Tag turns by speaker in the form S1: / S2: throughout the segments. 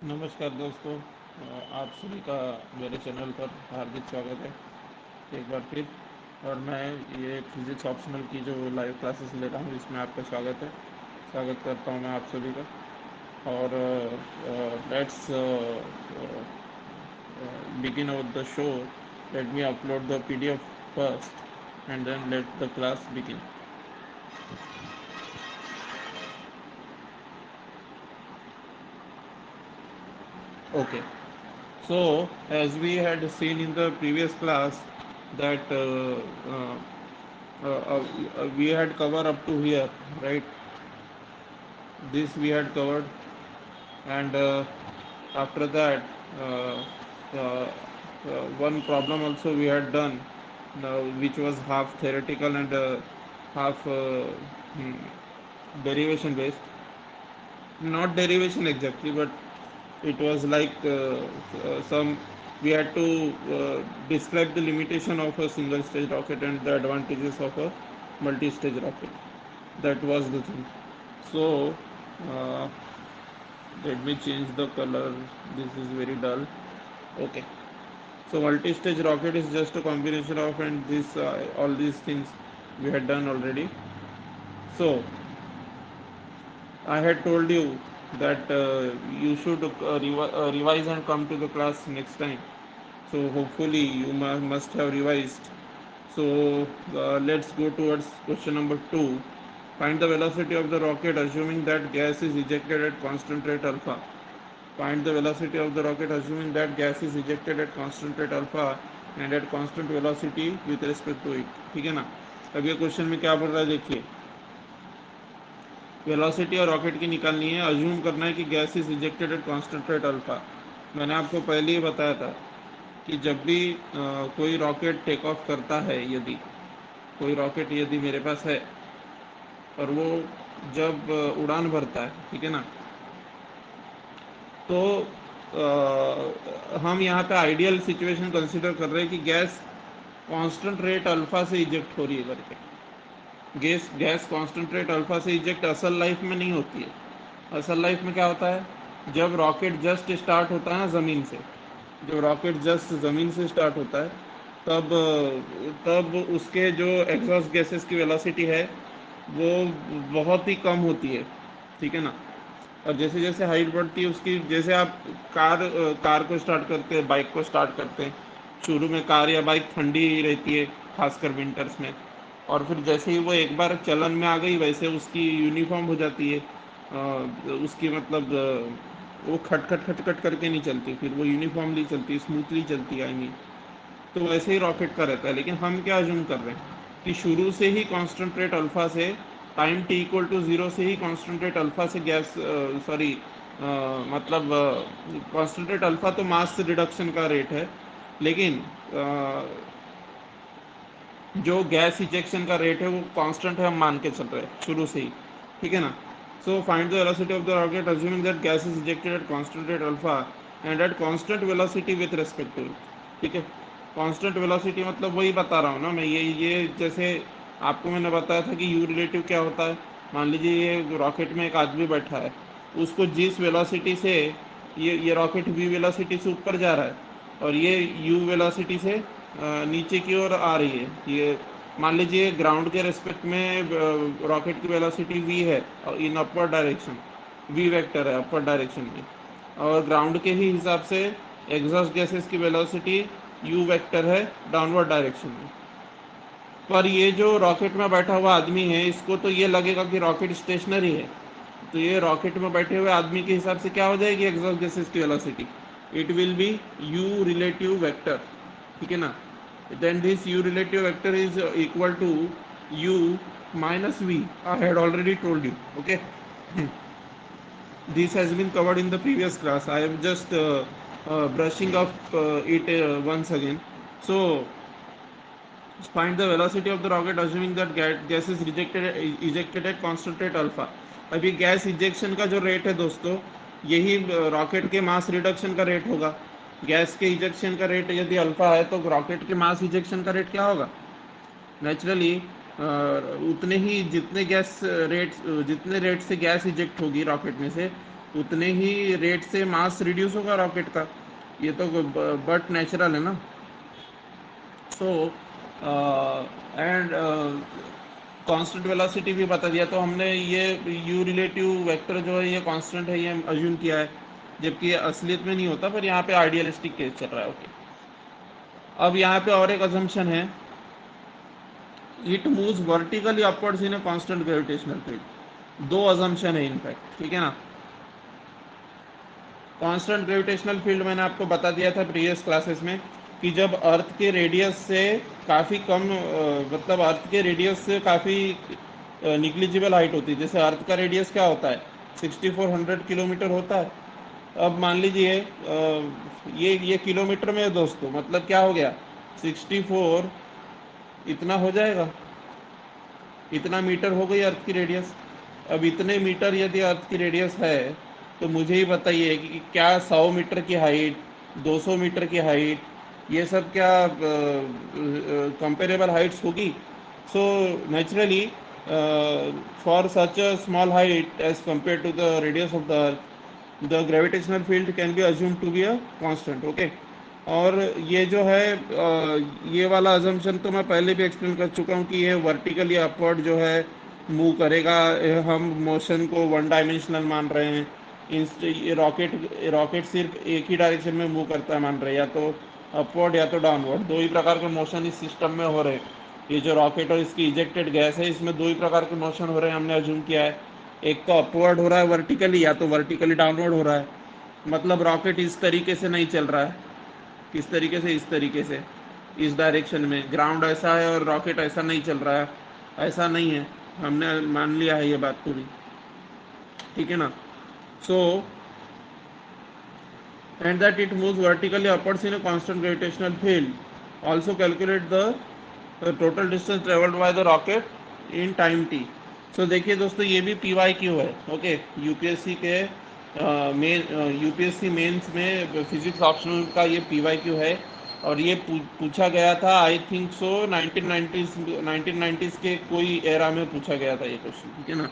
S1: नमस्कार दोस्तों, आप सभी का मेरे चैनल पर हार्दिक स्वागत है एक बार फिर। और मैं ये फिजिक्स ऑप्शनल की जो लाइव क्लासेस ले रहा हूँ इसमें आपका स्वागत करता हूँ मैं आप सभी का। और let's begin with the show. Let me upload the PDF first and then let the class begin. Okay. So, as we had seen in the previous class, that we had covered up to here, right? This we had covered, and after that, one problem also we had done, which was half theoretical and half hmm, derivation based. Not derivation exactly, but it was like some we had to describe the limitation of a single stage rocket and the advantages of a multi stage rocket. That was the thing. So uh, let me change the color. This is very dull. Okay. So multi stage rocket is just a combination of, and this all these things we had done already. So I had told you that you should revise and come to the class next time. So hopefully you must have revised. So let's go towards question number 2. Find the velocity of the rocket assuming that gas is ejected at constant rate alpha. Find the velocity of the rocket assuming that gas is ejected at constant rate alpha and at constant velocity with respect to it. ठीक है ना। अब ये question में क्या बोल रहा है देखिए। वेलोसिटी और रॉकेट की निकालनी है। अज्यूम करना है कि gas is ejected at constant rate alpha. मैंने आपको पहले ही बताया था कि जब भी कोई रॉकेट टेक ऑफ करता है, यदि कोई रॉकेट यदि मेरे पास है और वो जब उड़ान भरता है, ठीक है ना, तो हम यहाँ पे आइडियल सिचुएशन कंसिडर कर रहे हैं कि गैस कांस्टेंट रेट अल्फा से इजेक्ट हो रही है करके। Gas gas constant rate alpha से इजेक्ट असल लाइफ में नहीं होती है। असल लाइफ में क्या होता है, जब रॉकेट जस्ट स्टार्ट होता है ना ज़मीन से, जब रॉकेट जस्ट ज़मीन से स्टार्ट होता है, तब तब उसके जो एग्जॉस्ट गैसेस की वेलोसिटी है वो बहुत ही कम होती है, ठीक है ना। और जैसे जैसे हाइट बढ़ती है उसकी, जैसे आप कार को स्टार्ट करते हैं, बाइक को स्टार्ट करते हैं, शुरू में कार या बाइक ठंडी रहती है, खासकर विंटर्स में। और फिर जैसे ही वो एक बार चलन में आ गई वैसे उसकी यूनिफॉर्म हो जाती है। उसकी मतलब वो खट खट खट खट करके नहीं चलती, फिर वो यूनिफॉर्मली चलती है, स्मूथली चलती है, आई मीन। तो वैसे ही रॉकेट का रहता है। लेकिन हम क्या अज्यूम कर रहे हैं कि शुरू से ही कांस्टेंट रेट अल्फा से, time T equal to zero से ही कांस्टेंट रेट अल्फा से गैस, सॉरी, मतलब कांस्टेंट रेट अल्फा तो मास रिडक्शन का रेट है, लेकिन जो गैस इजेक्शन का रेट है वो कांस्टेंट है, हम मान के चल रहे हैं शुरू से ही, ठीक है ना। So find the velocity of the rocket assuming that gas is ejected at constant rate alpha and at constant velocity with respect to it. ठीक है, कांस्टेंट वेलोसिटी मतलब वही बता रहा हूँ ना मैं, ये जैसे आपको मैंने बताया था कि यू रिलेटिव क्या होता है। मान लीजिए ये रॉकेट में एक आदमी बैठा है, उसको जिस वेलोसिटी से ये रॉकेट वी वेलोसिटी से ऊपर जा रहा है और ये यू वेलोसिटी से नीचे की ओर आ रही है, ये मान लीजिए ग्राउंड के रेस्पेक्ट में रॉकेट की वेलोसिटी वी है इन अपर डायरेक्शन, वी वेक्टर है अपर डायरेक्शन में, और ग्राउंड के ही हिसाब से एग्जॉस्ट गैसेस की वेलोसिटी यू वेक्टर है डाउनवर्ड डायरेक्शन में। पर ये जो रॉकेट में बैठा हुआ आदमी है, इसको तो ये लगेगा कि रॉकेट स्टेशनरी है, तो ये रॉकेट में बैठे हुए आदमी के हिसाब से क्या हो जाएगी एग्जॉस्ट गैसेस की velocity, it will B you relative vector, ठीक है ना। then this u relative vector is equal to u minus v. I had already told you, okay. This has been covered in the previous class. I am just brushing up it once again. So find the velocity of the rocket assuming that gas is ejected at constant rate alpha. अभी gas ejection का जो rate है दोस्तों, यही rocket के मास reduction का rate होगा। Gas के इजेक्शन का रेट यदि अल्फा है तो रॉकेट के मास इजेक्शन का रेट क्या होगा, नेचुरली उतने ही जितने रेट से गैस इजेक्ट होगी रॉकेट में से, उतने ही रेट से मास रिड्यूस होगा रॉकेट का। ये तो बट नेचुरल है ना। सो एंड कांस्टेंट वेलोसिटी भी बता दिया, तो हमने ये यू रिलेटिव वेक्टर जो है ये कांस्टेंट है, ये अज्यूम किया है, जबकि ये असलियत में नहीं होता, पर यहाँ पे आइडियलिस्टिक केस चल रहा है। ओके, अब यहाँ पे और एक अजम्पशन है, it moves vertically upwards in a constant gravitational field. दो अजम्पशन है इनफैक्ट, ठीक है ना। कांस्टेंट ग्रेविटेशनल फील्ड मैंने आपको बता दिया था प्रीवियस क्लासेस में कि जब अर्थ के रेडियस से काफ़ी कम मतलब अर्थ के रेडियस से काफ़ी निग्लिजिबल हाइट होती है। जैसे अर्थ का रेडियस क्या होता है, 6400 किलोमीटर होता है। अब मान लीजिए ये किलोमीटर में है दोस्तों, मतलब क्या हो गया, 64 इतना हो जाएगा, इतना मीटर हो गई अर्थ की रेडियस। अब इतने मीटर यदि अर्थ की रेडियस है, तो मुझे ही बताइए कि क्या 100 मीटर की हाइट, 200 मीटर की हाइट, ये सब क्या कंपेरेबल हाइट्स होगी? So naturally for such a small height as compare to the radius of the earth, the gravitational field can be assume to be a constant. Okay, और ये जो है ये वाला अजम्पशन तो मैं पहले भी एक्सप्लेन कर चुका हूँ कि ये वर्टिकली अपवर्ड जो है मूव करेगा। हम मोशन को वन डायमेंशनल मान रहे हैं। ये रॉकेट रॉकेट सिर्फ एक ही डायरेक्शन में मूव करता है मान रहे हैं, या तो अपवर्ड या तो डाउनवर्ड। दो ही प्रकार के मोशन इस सिस्टम में हो रहे हैं। ये जो रॉकेट और इसकी इजेक्टेड गैस है, इसमें दो ही प्रकार के मोशन हो रहे हैं, हमने अज्यूम किया है। एक तो अपवर्ड हो रहा है वर्टिकली, या तो वर्टिकली डाउनवर्ड हो रहा है। मतलब रॉकेट इस तरीके से नहीं चल रहा है, किस तरीके से, इस तरीके से, इस डायरेक्शन में ग्राउंड ऐसा है और रॉकेट ऐसा नहीं चल रहा है, ऐसा नहीं है। हमने मान लिया है ये बात पूरी, ठीक है ना। So and that it moves vertically upwards in a constant gravitational field. Also calculate the total distance travelled by the rocket in time t. So देखिए दोस्तों, ये भी पी वाई क्यू है। ओके, यूपीएससी के मेन यूपीएससी मेंस में physics optional का ये P Y Q है। और ये पूछा गया था, आई थिंक सो 1990s के कोई एरा में पूछा गया था ये क्वेश्चन, ठीक है ना।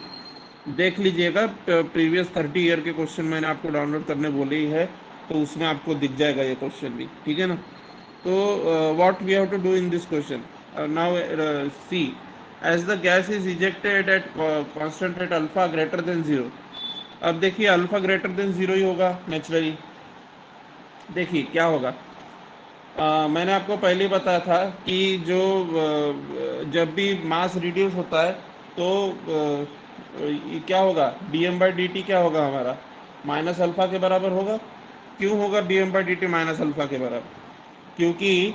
S1: देख लीजिएगा, प्रीवियस 30 ईयर के क्वेश्चन मैंने आपको डाउनलोड करने बोले ही है, तो उसमें आपको दिख जाएगा ये क्वेश्चन भी, ठीक है ना। तो what we have to do in this question now, see as the gas is ejected at constant at alpha greater than zero. अब देखिए अल्फा ग्रेटर देन जीरो ही होगा नेचुरली। देखिए क्या होगा, मैंने आपको पहले ही बताया था कि जो जब भी मास रिड्यूस होता है, तो ये क्या होगा, D M by D T क्या होगा हमारा, माइनस अल्फा के बराबर होगा। क्यों होगा D M by D T minus alpha के बराबर? क्योंकि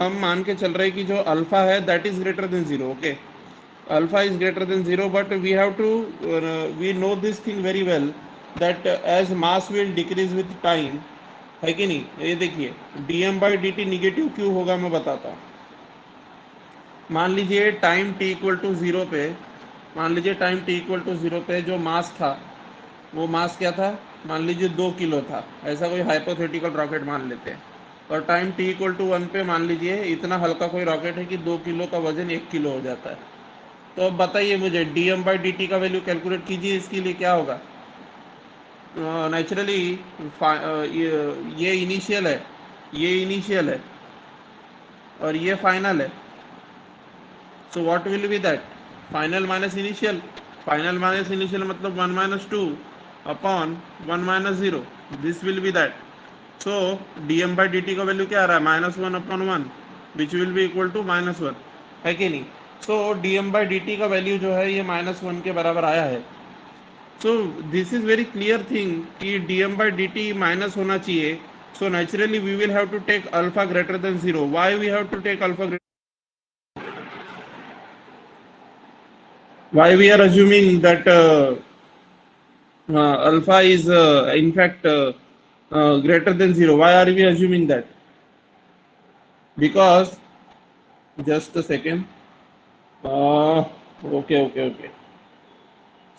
S1: हम मान के चल रहे हैं कि जो अल्फा है that is greater than zero. Okay, alpha is greater than zero, but we have to we know this thing very well that as mass will decrease with time, है कि नहीं। ये देखिए D M by D T negative क्यों होगा मैं बताता हूँ। मान लीजिए time T equal to zero पे, मान लीजिए time T equal to zero पे जो मास था, वो मास क्या था, मान लीजिए 2 किलो था, ऐसा कोई हाइपोथेटिकल रॉकेट मान लेते हैं। और टाइम टी इक्वल टू 1 पे मान लीजिए इतना हल्का कोई रॉकेट है कि 2 किलो का वजन 1 किलो हो जाता है। तो अब बताइए मुझे D M by D T का वैल्यू कैलकुलेट कीजिए, इसके लिए क्या होगा। नेचुरली ये इनिशियल है, ये इनिशियल है और ये फाइनल है। So what will be that, final minus initial. Final minus initial मतलब 1 - 2 upon 1 - 0, this will be that. So d M by D T का वैल्यू क्या आ रहा है, -1/1, which will be equal to -1, है कि नहीं। So d M by D T का वैल्यू जो है ये -1 के बराबर आया है। So this is very clear thing कि D M by D T minus होना चाहिए। So naturally we will have to take alpha greater than zero. Why we have to take alpha, why we are assuming that alpha is in fact greater than zero? Why are we assuming that? Because, just a second. uh, okay.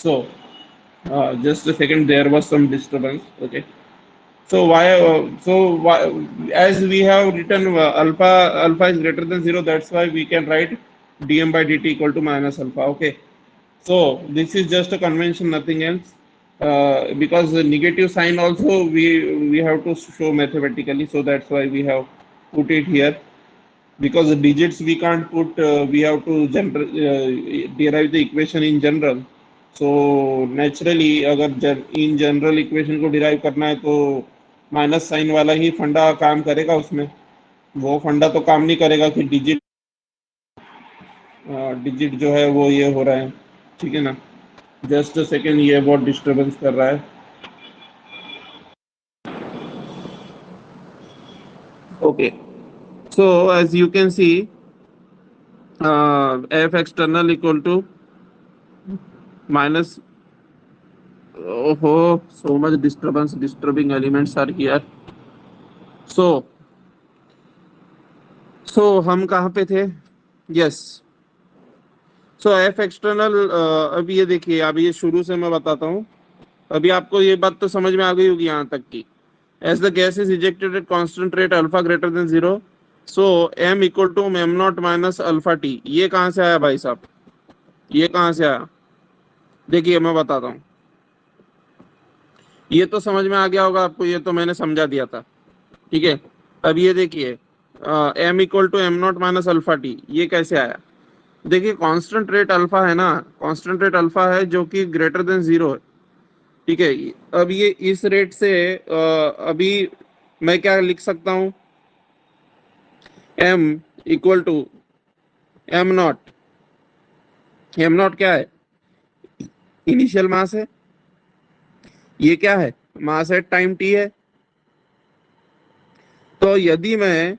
S1: So just a second, there was some disturbance. Okay, so why, as we have written alpha is greater than zero, that's why we can write dm by dt equal to minus alpha. Okay, so this is just a convention, nothing else. because the negative sign also we have to show mathematically, so that's why we have put it here. Because the digits we can't put, we have to derive the equation in general. So naturally अगर in general equation को derive करना है तो minus sign वाला ही फंडा काम करेगा उसमें। वो फंडा तो काम नहीं करेगा कि डिजिट डिजिट जो है वो ये हो रहा है, ठीक है ना। जस्ट अ सेकेंड, ये बहुत डिस्टरबेंस कर रहा है। Okay, so as you can see F external equal to minus, oh, so much disturbance, disturbing elements are here. So हम कहाँ पे थे? Yes. So f external, अब ये देखिए, अब ये शुरू से मैं बताता हूँ। अभी आपको ये बात तो समझ में आ गई होगी यहाँ तक की। As the gas is ejected at constant rate alpha greater than 0, so m equal to m naught minus alpha t। ये कहाँ से आया भाई साहब? ये कहाँ से आया? देखिए मैं बताता हूँ। ये तो समझ में आ गया होगा आपको, ये तो मैंने समझा दिया था, ठीक है। अब ये देखिए m equal to M naught minus alpha T, ये कैसे आया? देखिए कांस्टेंट रेट अल्फा है ना, कांस्टेंट रेट अल्फा है जो कि ग्रेटर देन 0 है, ठीक है। अब ये इस रेट से अभी मैं क्या लिख सकता हूँ? m equal to M naught. M naught क्या है? इनिशियल मास है। ये क्या है? मास एट टाइम t है। तो यदि मैं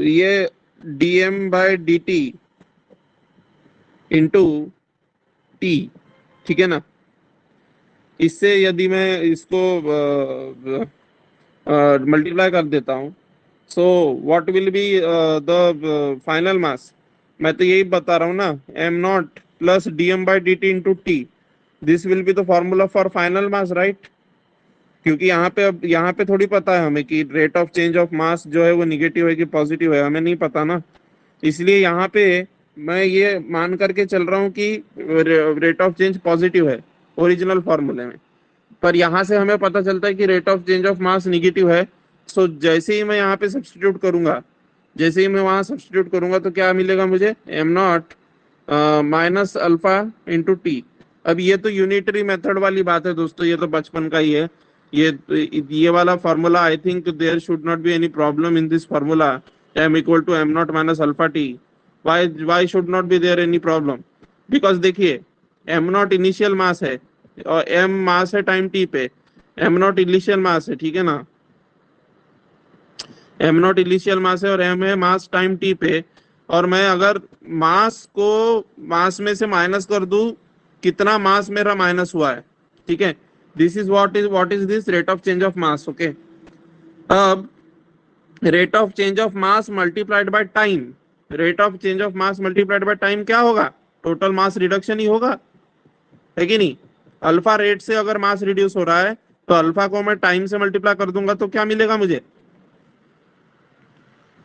S1: ये dm by dt into T, ठीक है ना, इससे यदि मैं इसको मल्टीप्लाई कर देता हूँ, so what will be the final mass? मैं तो यही बता रहा हूँ ना, m not plus d M by D t into t, this will be the formula for final mass, right? क्योंकि यहाँ पे अब यहाँ पे थोड़ी पता है हमें कि रेट ऑफ चेंज ऑफ मास जो है वो निगेटिव है कि पॉजिटिव है, हमें नहीं पता ना। इसलिए यहाँ पे मैं ये मान करके चल रहा हूँ कि रेट ऑफ चेंज पॉजिटिव है ओरिजिनल फॉर्मूले में, पर यहाँ से हमें पता चलता है कि rate of change of mass negative है। सो जैसे ही मैं यहाँ पे सब्सटीट्यूट करूंगा, जैसे ही मैं वहां सब्सटीट्यूट करूंगा तो क्या मिलेगा मुझे? M naught minus alpha into T. अब ये तो यूनिटरी मेथड वाली बात है दोस्तों, ये तो बचपन का ही है। ये वाला formula, I think there should not be any problem in this formula, M equal to M naught minus alpha T. Why should not be there any problem? Because देखिए एम नॉट इनिशियल मास है और M mass है time T पे। M naught initial mass है, ठीक है ना, m naught initial mass है और एम है मास टाइम टी पे। और मैं अगर मास को मास में से माइनस कर दूं, कितना मास मेरा माइनस हुआ है, ठीक है। This is what is this rate of change of mass, okay. अब rate of change of mass multiplied by time, rate of change of mass multiplied by time क्या होगा? टोटल मास रिडक्शन ही होगा, है कि नहीं? अल्फा रेट से अगर mass reduce हो रहा है तो अल्फा को मैं टाइम से मल्टीप्लाई कर दूंगा तो क्या मिलेगा मुझे?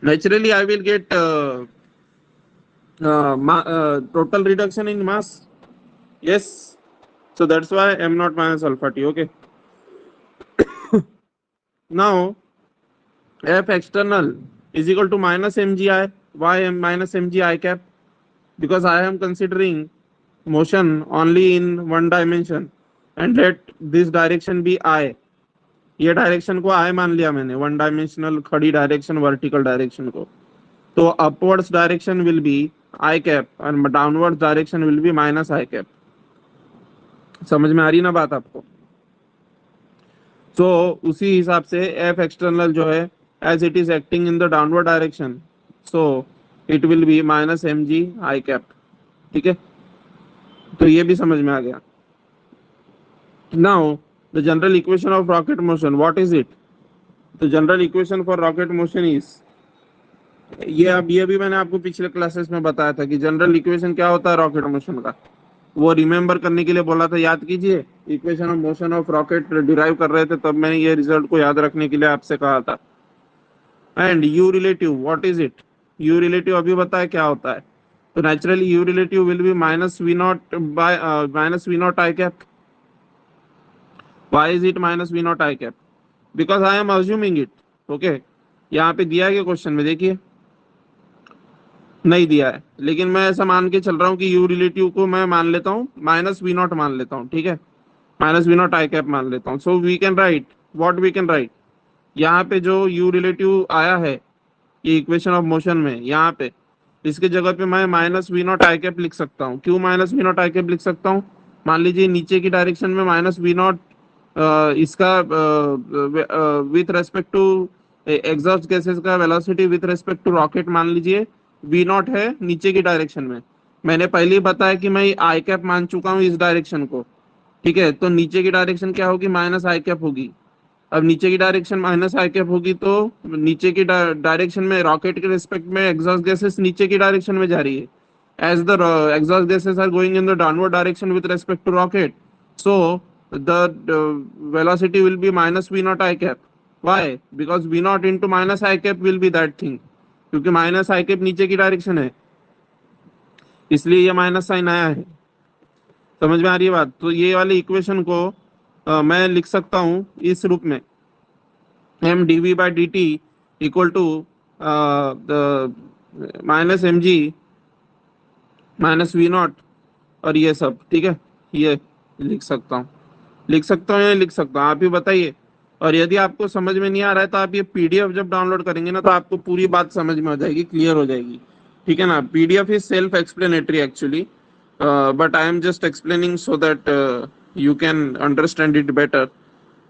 S1: Naturally I will get total reduction in mass. Yes, so that's why m naught minus alpha t, okay. Now f external is equal to minus mgi. Why minus mgi cap? Because I am considering motion only in one dimension and let this direction be I. ये direction को I मान लिया मैंने, one dimensional खड़ी direction, vertical direction को। तो upwards direction will be i cap और downward direction will be minus i cap. समझ में आ रही ना बात आपको? तो उसी हिसाब से एफ एक्सटर्नल जो है, as it is acting in the downward direction, so it will be minus M G I cap, ठीक है। तो ये भी समझ में आ गया। Now the general equation of rocket motion, what is it? The general equation for rocket motion is, ये भी मैंने आपको पिछले क्लासेस में बताया था कि जनरल इक्वेशन क्या होता है रॉकेट मोशन का, वो रिमेंबर करने के लिए बोला था, याद कीजिए। Equation of motion of rocket derive कर रहे थे तब मैंने ये रिजल्ट को याद रखने के लिए आपसे कहा था। And U relative, what is it? U relative अभी बताया क्या होता है। तो naturally U relative will be minus we naught by minus we naught I cap, why is it minus we naught I cap? Because I am assuming it. Okay, यहाँ पे दिया है क्या क्वेश्चन में? देखिए नहीं दिया है, लेकिन मैं ऐसा मान के चल रहा हूँ कि यू रिलेटिव को मैं मान लेता हूँ माइनस वी नॉट मान लेता हूँ, ठीक है, minus we naught I cap मान लेता हूँ। So we can write what we can write, यहाँ पे जो यू रिलेटिव आया है ये इक्वेशन ऑफ मोशन में, यहाँ पे इसके जगह पे मैं minus we naught I cap लिख सकता हूँ। क्यों minus we naught I cap लिख सकता हूँ? मान लीजिए नीचे की डायरेक्शन में माइनस वी नॉट इसका with respect to exhaust gases का velocity with respect to rocket मान लीजिए वी नॉट है नीचे की डायरेक्शन में। मैंने पहले ही बताया कि मैं आई कैप मान चुका हूँ इस डायरेक्शन को, ठीक है, तो नीचे की डायरेक्शन क्या होगी? माइनस आई कैप होगी। अब नीचे की डायरेक्शन माइनस आई कैप होगी तो नीचे की डायरेक्शन में रॉकेट के रिस्पेक्ट में एग्जॉस्ट गैसेस नीचे की डायरेक्शन में जा रही है। As the exhaust gases are going in the downward direction with respect to rocket, so the velocity will be minus v naught I cap. Why? Because v naught into minus I cap will be that thing, क्योंकि minus i cap नीचे की direction है, इसलिए ये minus sign आया है। समझ में आ रही है बात? तो ये वाली इक्वेशन को मैं लिख सकता हूँ इस रूप में, M D V by D T equal to minus M G minus we naught और ये सब, ठीक है, ये लिख सकता हूँ, लिख सकता हूँ या लिख सकता हूँ, आप ही बताइए। और यदि आपको समझ में नहीं आ रहा है तो आप ये पीडीएफ जब डाउनलोड करेंगे ना तो आपको पूरी बात समझ में आ जाएगी, क्लियर हो जाएगी, ठीक है ना। PDF is self explanatory actually, but I am just explaining so that you can understand it better,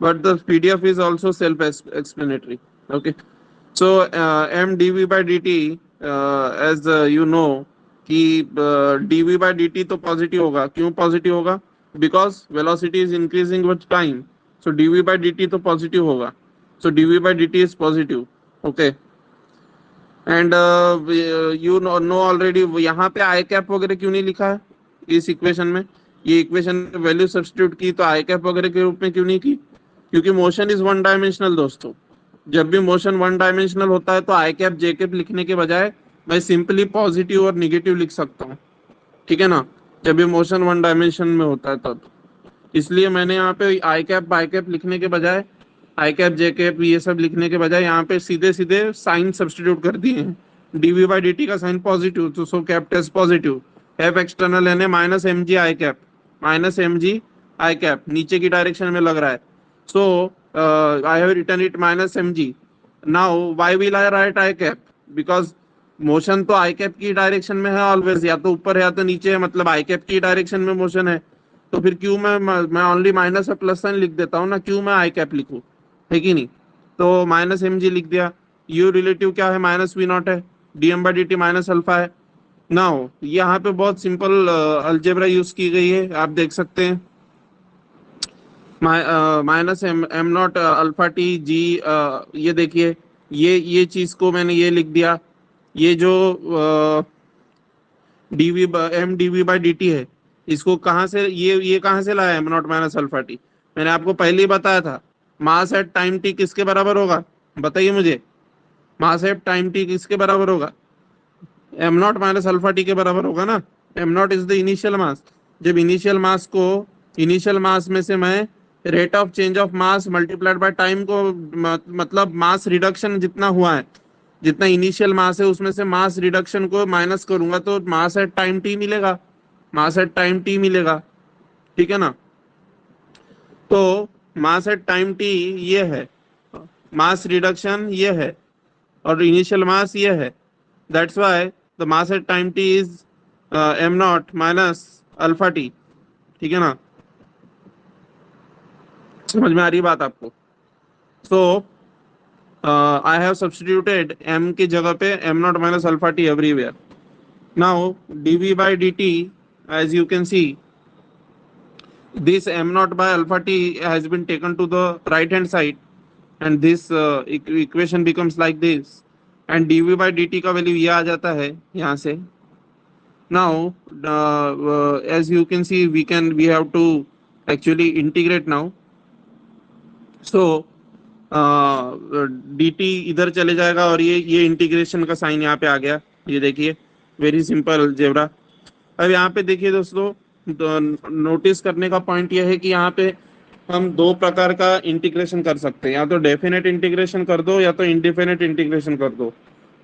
S1: but the pdf is also self explanatory. Okay, so m dv by dt, as you know कि dv by dt तो positive होगा। क्यों positive होगा? Because velocity is increasing with time, so dv by dt तो positive होगा, सो dv by dt is positive. Okay, and you know already यहाँ पे आई cap वगैरह क्यों नहीं लिखा है इस इक्वेशन में? ये इक्वेशन वैल्यू सब्स्टिट्यूट की तो आई कैप वगैरह के रूप में क्यों नहीं की? क्योंकि मोशन इज वन डायमेंशनल दोस्तों। जब भी मोशन वन डायमेंशनल होता है तो आई कैप जे कैप लिखने के बजाय मैं सिंपली पॉजिटिव और निगेटिव लिख सकता हूँ, ठीक है ना, जब भी मोशन वन डायमेंशन में होता है तब। इसलिए मैंने यहाँ पे आई कैप बाई कैप लिखने के बजाय, आई कैप जे कैप ये सब लिखने के बजाय यहाँ पे सीधे सीधे साइन सब्स्टिट्यूट कर दिए हैं। डीवी बाई डी का साइन पॉजिटिव, तो so cap test positive, F external यानी माइनस एम जी आई कैप, माइनस एम जी आई कैप नीचे की डायरेक्शन में लग रहा है। So I have written it minus M g. Now why will I write i cap? Because motion तो i cap की direction में है ऑलवेज, या तो ऊपर है या तो नीचे है, मतलब आई कैप की डायरेक्शन में मोशन है, तो फिर क्यों मैं ओनली माइनस और प्लस साइन लिख देता हूँ ना, क्यों मैं आई कैप लिखूं, है कि नहीं? तो माइनस एम जी लिख दिया। यू रिलेटिव क्या है? माइनस वी नॉट है, DM by D T minus alpha है। नाउ यहाँ पे बहुत सिंपल अलजेब्रा यूज की गई है, आप देख सकते हैं। Minus am not alpha T G, ये देखिए, ये चीज को मैंने ये लिख दिया। ये जो DV M DV by D T है, इसको कहाँ से ये कहाँ से लाया M naught minus alpha T? मैंने आपको पहले ही बताया था, मास एट टाइम टी किसके बराबर होगा? बताइए मुझे, मास एट टाइम टी किसके बराबर होगा? M naught minus alpha t के बराबर होगा ना। M naught is the initial mass. जब इनिशियल मास को, इनिशियल मास में से मैं rate of change of mass multiplied by time को, मतलब मास रिडक्शन जितना हुआ है, जितना इनिशियल मास है उसमें से मास रिडक्शन को माइनस करूंगा तो मास एट टाइम टी मिलेगा, मास एट टाइम टी मिलेगा, ठीक है ना। तो मास एट टाइम टी ये है, मास रिडक्शन ये है, और इनिशियल मास ये है। That's why the mass at time T is M naught minus alpha T, ठीक है ना। समझ में आ रही बात आपको? सो आई हैव सब्स्टिट्यूटेड m की जगह पे M naught minus alpha T everywhere. Now dv by dt, as you can see, this m naught by alpha t has been taken to the right hand side, and this equation becomes like this, and dv by dt का value ये आ जाता है यहाँ से। now as you can see we have to actually integrate now, so dt इधर चले जाएगा और ये इंटीग्रेशन का साइन यहाँ पे आ गया, ये देखिए, वेरी सिंपल जेब्रा। अब यहाँ पे देखिए दोस्तों, तो नोटिस करने का पॉइंट ये है कि यहाँ पे हम दो प्रकार का इंटीग्रेशन कर सकते हैं, या तो डेफिनेट इंटीग्रेशन कर दो या तो इंडेफिनेट इंटीग्रेशन कर दो।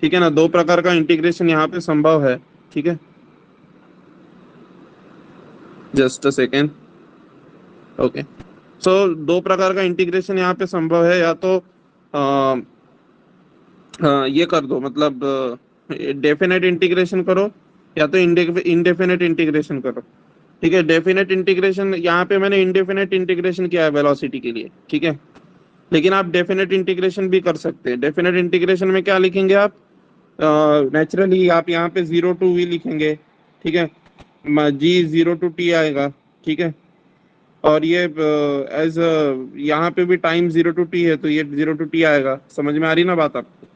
S1: ठीक है ना, दो प्रकार का इंटीग्रेशन यहाँ पे संभव है। ठीक है, जस्ट अ सेकेंड। ओके, सो दो प्रकार का इंटीग्रेशन यहाँ पे संभव है, या तो ये कर दो, मतलब डेफिनेट इंटीग्रेशन करो या तो इंडेफिनेट इंटीग्रेशन करो। ठीक है, डेफिनेट इंटीग्रेशन यहाँ पे मैंने इंडेफिनेट इंटीग्रेशन किया है वेलोसिटी के लिए। ठीक है, लेकिन आप डेफिनेट इंटीग्रेशन भी कर सकते हैं। डेफिनेट इंटीग्रेशन में क्या लिखेंगे आप? नेचुरली आप यहाँ पे 0 to v लिखेंगे। ठीक है, जी 0 to t आएगा। ठीक है, और ये एज यहाँ पे भी टाइम 0 to t है, तो ये 0 to t आएगा। समझ में आ रही ना बात आपको?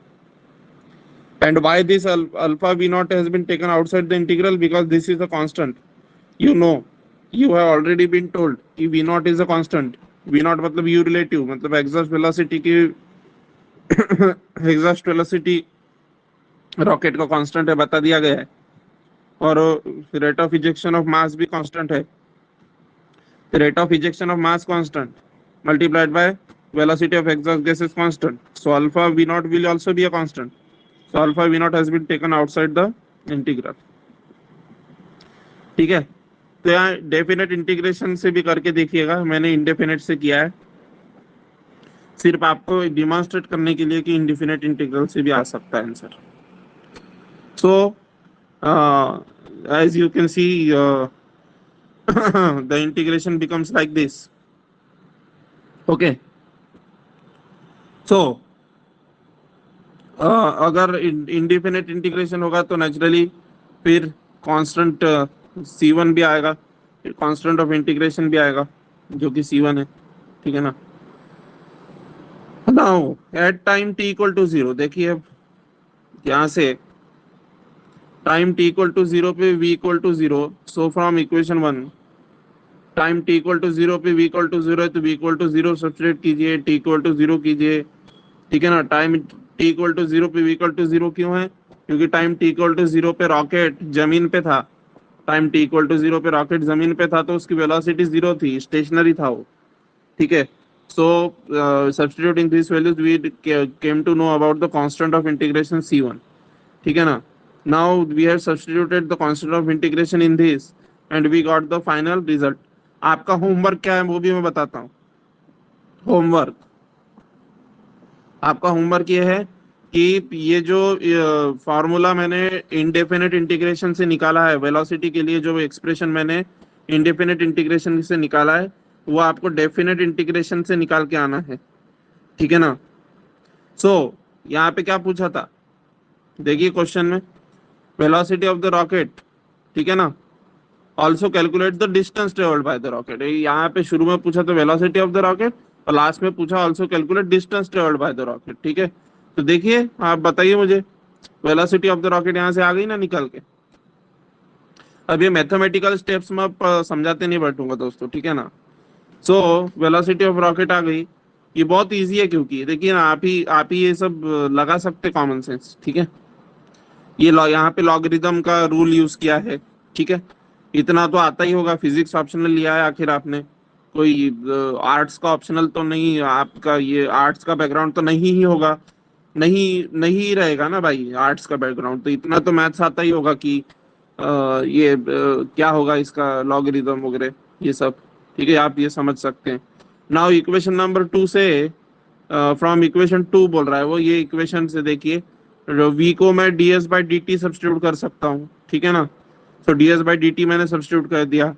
S1: And why this alpha v naught has been taken outside the integral? Because this is a constant. You know, you have already been told कि v naught is a constant. v naught मतलब u relative, मतलब exhaust velocity की exhaust velocity rocket का constant है, बता दिया गया है। और rate of ejection of mass भी कांस्टेंट है। Rate of ejection of mass constant multiplied by velocity of exhaust gas is constant. So alpha v naught will also be a constant. So alpha v naught has been taken outside the integral. ठीक है, तो यहाँ definite integration से भी करके देखिएगा, मैंने indefinite से किया है, सिर्फ आपको डिमॉन्स्ट्रेट करने के लिए कि इंडेफिनेट इंटीग्रल से भी आ सकता है answer. So as you can see the integration becomes like this. Okay, so अगर इंडेफिनेट इंटीग्रेशन होगा तो नेचुरली फिर कांस्टेंट c1 भी आएगा, फिर कांस्टेंट ऑफ इंटीग्रेशन भी आएगा जो कि c1 है। ठीक है ना। Now at time t equal to 0, देखिए अब यहाँ से टाइम t इक्वल टू 0 पे v equal to 0, so from equation 1 time t equal to 0 पे v इक्वल टू 0 है, तो v इक्वल टू 0 सब्स्टिट्यूट कीजिए, t इक्वल टू 0 कीजिए। ठीक है ना, टाइम t इक्वल टू 0 पे v इक्वल टू 0 क्यों है? क्योंकि टाइम t इक्वल टू 0 पे रॉकेट जमीन पे था। टाइम t इक्वल टू 0 पे रॉकेट जमीन पे था, तो उसकी वेलोसिटी 0 थी, स्टेशनरी था वो। ठीक है, so substituting this values we came to know about the constant of integration c1। ठीक है ना, now we have substituted the constant of integration in this and we got the final result. आपका homework क्या है वो भी मैं बताता हूँ। होमवर्क, आपका होमवर्क ये है कि ये जो फॉर्मूला मैंने इंडेफिनेट इंटीग्रेशन से निकाला है, वेलोसिटी के लिए जो एक्सप्रेशन मैंने इंडेफिनेट इंटीग्रेशन से निकाला है, वो आपको डेफिनेट इंटीग्रेशन से निकाल के आना है। ठीक है ना। सो यहाँ पे क्या पूछा था, देखिए क्वेश्चन में, वेलोसिटी ऑफ द रॉकेट। ठीक है ना, also calculate the distance travelled by the rocket. यहाँ पे शुरू में पूछा तो वेलोसिटी ऑफ द रॉकेट, और लास्ट में पूछा also calculate distance travelled by the rocket. ठीक है, तो देखिए आप बताइए मुझे, वेलोसिटी ऑफ द रॉकेट यहाँ से आ गई ना निकल के। अब ये मैथमेटिकल स्टेप्स में समझाते नहीं बैठूंगा दोस्तों। ठीक है ना। सो वेलोसिटी ऑफ रॉकेट आ गई, ये बहुत इजी है, क्योंकि देखिए ना आप ही ये सब लगा सकते कॉमन सेंस। ठीक है, ये यहाँ पे लॉगरिदम का रूल यूज किया है। ठीक है, इतना तो आता ही होगा, फिजिक्स ऑप्शनल लिया है आखिर आपने, कोई आर्ट्स का ऑप्शनल तो नहीं, आपका ये आर्ट्स का बैकग्राउंड तो नहीं ही होगा, नहीं नहीं रहेगा ना भाई आर्ट्स का बैकग्राउंड, तो इतना तो मैथ्स आता ही होगा कि ये क्या होगा इसका लॉगरिदम वगैरह ये सब। ठीक है, आप ये समझ सकते हैं। नाउ इक्वेशन नंबर 2 से, फ्रॉम इक्वेशन 2 बोल रहा है वो, ये इक्वेशन से देखिए, v को मैं ds by D T substitute कर सकता हूँ। ठीक है ना, तो ds बाई डी टी मैंने सब्सटीट्यूट कर दिया,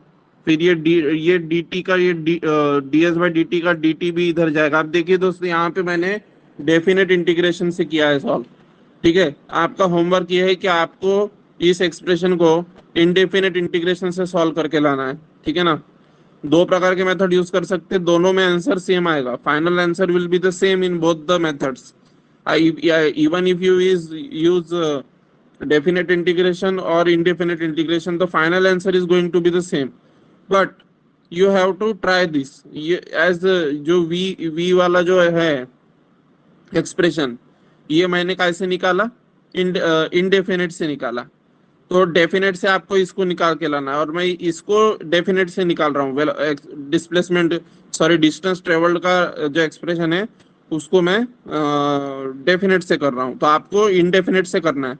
S1: फिर ये dt का ये ds बाई डी टी का dt भी इधर जाएगा। अब देखिए दोस्तों, यहाँ पे मैंने डेफिनेट इंटीग्रेशन से किया है सॉल्व। ठीक है, आपका होमवर्क ये है कि आपको इस एक्सप्रेशन को इंडेफिनेट इंटीग्रेशन से सॉल्व करके लाना है। ठीक है ना, दो प्रकार के मेथड यूज कर सकते हैं, दोनों में आंसर सेम आएगा, final answer will be the same in both the methods. Even if you use definite integration or indefinite integration, the final answer is going to be the same, but you have to try this। ये as जो v वाला जो है expression, ये मैंने कैसे निकाला, indefinite से निकाला। तो डेफिनेट से आपको इसको निकाल के लाना है, और मैं इसको डेफिनेट से निकाल रहा हूँ। डिस्प्लेसमेंट, सॉरी, डिस्टेंस ट्रेवल्ड का जो एक्सप्रेशन है उसको मैं डेफिनेट से कर रहा हूँ, तो आपको इनडेफिनेट से करना है।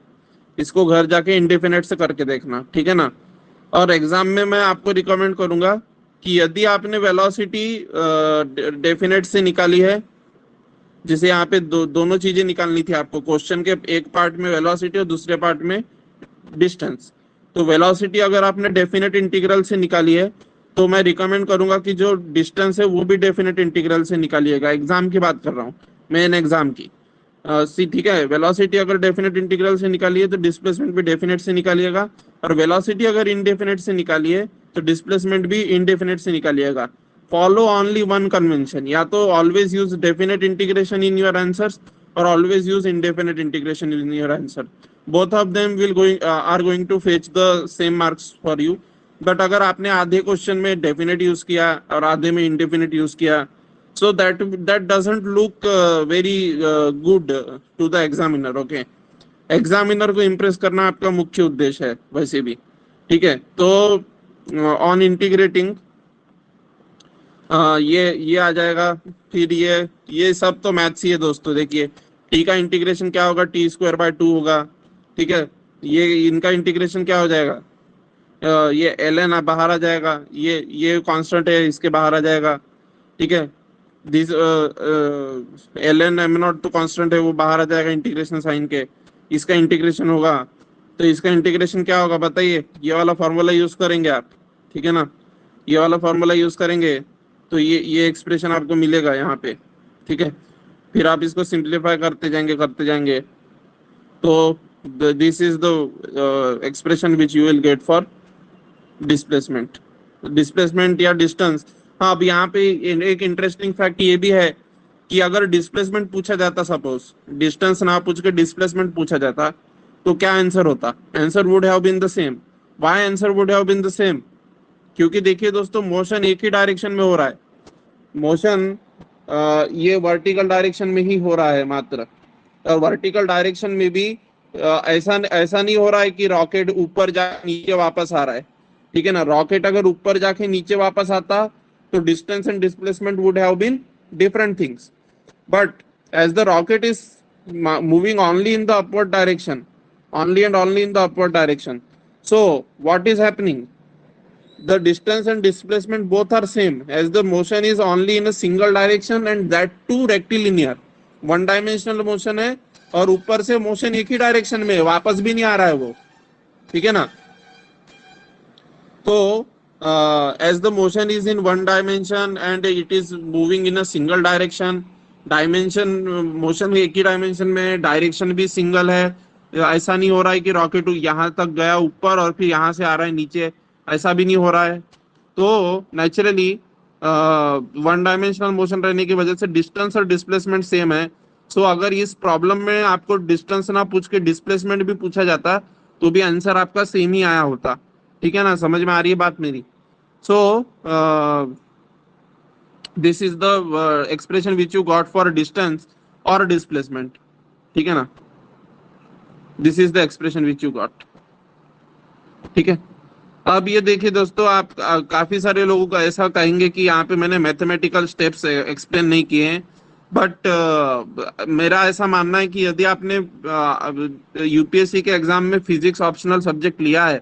S1: इसको घर जाके इंडेफिनेट से करके देखना, ठीक है ना। और एग्जाम में मैं आपको रिकमेंड करूंगा कि यदि आपने वेलोसिटी डेफिनेट से निकाली है, जैसे यहाँ पे दोनों चीजें निकालनी थी आपको, क्वेश्चन के एक पार्ट में वेलोसिटी और दूसरे पार्ट में डिस्टेंस। तो वेलोसिटी अगर आपने डेफिनेट इंटीग्रल से निकाली है, तो मैं रिकमेंड करूंगा कि जो डिस्टेंस है वो भी डेफिनेट इंटीग्रल से निकालिएगा। एग्जाम की बात कर रहा हूँ, मेन एग्जाम की। सी ठीक है, वेलोसिटी अगर डेफिनेट इंटीग्रल से निकालिए तो डिस्प्लेसमेंट भी डेफिनेट से निकालिएगा, और वेलोसिटी अगर इनडेफिनेट से निकालिए तो डिस्प्लेसमेंट भी इनडेफिनेट से निकालिएगा। फॉलो ओनली वन कन्वेंशन, या तो always use definite integration in your answers, और always use indefinite integration in your answer. Both of them will are going to fetch the same marks for you. But अगर आपने आधे question में definite use किया और आधे में indefinite use किया, so that doesn't look very good to the examiner. Okay, examiner को इम्प्रेस करना आपका मुख्य उद्देश्य है वैसे भी, ठीक है। तो ऑन इंटीग्रेटिंग ये आ जाएगा। फिर ये सब तो मैथ्स ही है दोस्तों। देखिए, टी का इंटीग्रेशन क्या होगा, t²/2 होगा, ठीक है। ये इनका इंटीग्रेशन क्या हो जाएगा, ये ln बाहर आ जाएगा, ये कांस्टेंट है, इसके बाहर आ जाएगा, ठीक है। दिस ln m0 तो कांस्टेंट है, वो बाहर आ जाएगा इंटीग्रेशन साइन के। इसका इंटीग्रेशन होगा, तो इसका इंटीग्रेशन क्या होगा बताइए, ये वाला फॉर्मूला यूज करेंगे आप, ठीक है ना। ये वाला फॉर्मूला यूज करेंगे तो ये एक्सप्रेशन आपको मिलेगा यहाँ पे, ठीक है। फिर आप इसको सिंप्लीफाई करते जाएंगे, तो this is the expression which you will get for displacement या डिस्टेंस। हाँ, अब यहाँ पे एक इंटरेस्टिंग फैक्ट ये भी है कि अगर डिस्प्लेसमेंट पूछा जाता, सपोज डिस्टेंस ना पूछ के डिस्प्लेसमेंट पूछा जाता, तो क्या आंसर होता, answer would have been the same. Why answer would have been the same, क्योंकि देखिए दोस्तों, मोशन एक ही डायरेक्शन में हो रहा है। मोशन ये वर्टिकल डायरेक्शन में ही हो रहा है मात्र, और वर्टिकल डायरेक्शन में भी ऐसा ऐसा नहीं हो रहा है कि रॉकेट ऊपर जा नीचे वापस आ रहा है, ठीक है ना। रॉकेट अगर ऊपर जाके नीचे वापस आता तो distance and displacement would have been different things, but as the rocket is moving only in the upward direction, only and only in the upward direction, so what is happening, the distance and displacement both are same, as the motion is only in a single direction and that too rectilinear, one dimensional motion है, और ऊपर से motion एक ही direction में, वापस भी नहीं आ रहा है वो, ठीक है ना। तो as the motion is in one dimension and it is moving in a single direction, dimension motion एक ही डायमेंशन में, डायरेक्शन भी सिंगल है। ऐसा नहीं हो रहा है कि रॉकेट यहाँ तक गया ऊपर और फिर यहाँ से आ रहा है नीचे, ऐसा भी नहीं हो रहा है। तो नेचुरली वन डायमेंशनल मोशन रहने की वजह से डिस्टेंस और डिस्प्लेसमेंट सेम है। सो अगर इस प्रॉब्लम में आपको डिस्टेंस ना पूछ के डिस्प्लेसमेंट भी पूछा जाता तो भी आंसर आपका सेम ही आया होता, ठीक है ना। समझ में आ रही है बात मेरी। सो this is the expression which you got for distance और डिस्प्लेसमेंट, ठीक है ना। This is the expression which you got, ठीक है। अब ये देखिए दोस्तों, आप काफी सारे लोगों को ऐसा कहेंगे कि यहाँ पे मैंने मैथमेटिकल स्टेप्स एक्सप्लेन नहीं किए हैं, बट मेरा ऐसा मानना है कि यदि आपने यूपीएससी के एग्जाम में फिजिक्स ऑप्शनल सब्जेक्ट लिया है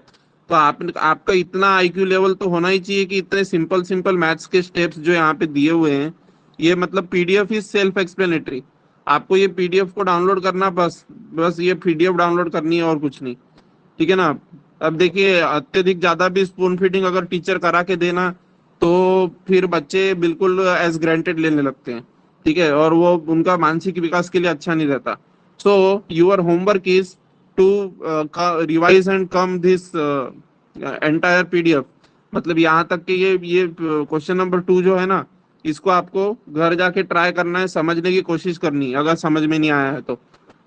S1: तो आपका इतना आईक्यू लेवल तो होना ही चाहिए कि इतने सिंपल सिंपल मैथ्स के स्टेप्स जो यहाँ पे दिए हुए हैं, ये मतलब पीडीएफ इज सेल्फ एक्सप्लेनेटरी। आपको ये पीडीएफ को डाउनलोड करना, बस ये पीडीएफ डाउनलोड करनी है और कुछ नहीं, ठीक है ना। अब देखिए, अत्यधिक ज्यादा भी स्पून फीडिंग अगर टीचर करा के देना तो फिर बच्चे बिल्कुल एज ग्रांटेड लेने लगते हैं, ठीक है, और वो उनका मानसिक विकास के लिए अच्छा नहीं रहता। So your homework is to revise and come this entire PDF. मतलब यहाँ तक कि ये क्वेश्चन नंबर 2 जो है ना, इसको आपको घर जाके ट्राई करना है, समझने की कोशिश करनी है अगर समझ में नहीं आया है तो।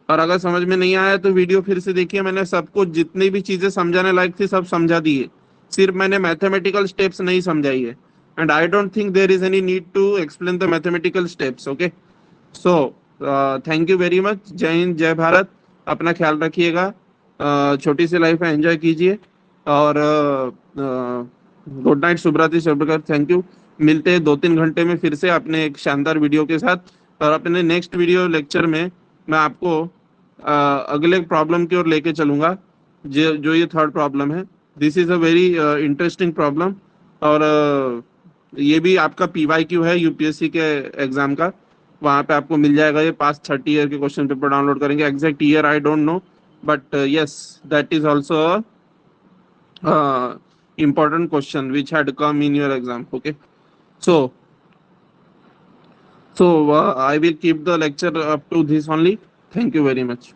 S1: और अगर समझ में नहीं आया तो वीडियो फिर से देखिए, मैंने सबको जितनी भी चीजें समझाने लायक थी सब समझा दी है, सिर्फ मैंने मैथमेटिकल स्टेप्स नहीं समझाई है। And I don't think there is any need to explain the mathematical steps. Okay, so thank you very much. जय हिंद, जय भारत, अपना ख्याल रखिएगा। छोटी सी लाइफ है, एंजॉय कीजिए। और गुड नाइट सुब्रती शब्दकर, थैंक यू। मिलते हैं 2-3 घंटे में फिर से अपने एक शानदार वीडियो के साथ। और अपने नेक्स्ट वीडियो लेक्चर में मैं आपको अगले प्रॉब्लम की ओर लेके चलूंगा, जो जो ये थर्ड प्रॉब्लम है। This is a very interesting problem. और ये भी आपका पीवाईक्यू है यूपीएससी के एग्जाम का। वहां पे आपको मिल जाएगा ये पास्ट 30 ईयर के क्वेश्चन पेपर डाउनलोड करेंगे। Exact year I don't know, but yes, that is also a important question which had come in your exam. Okay, so I will keep the lecture up to this only. Thank you very much.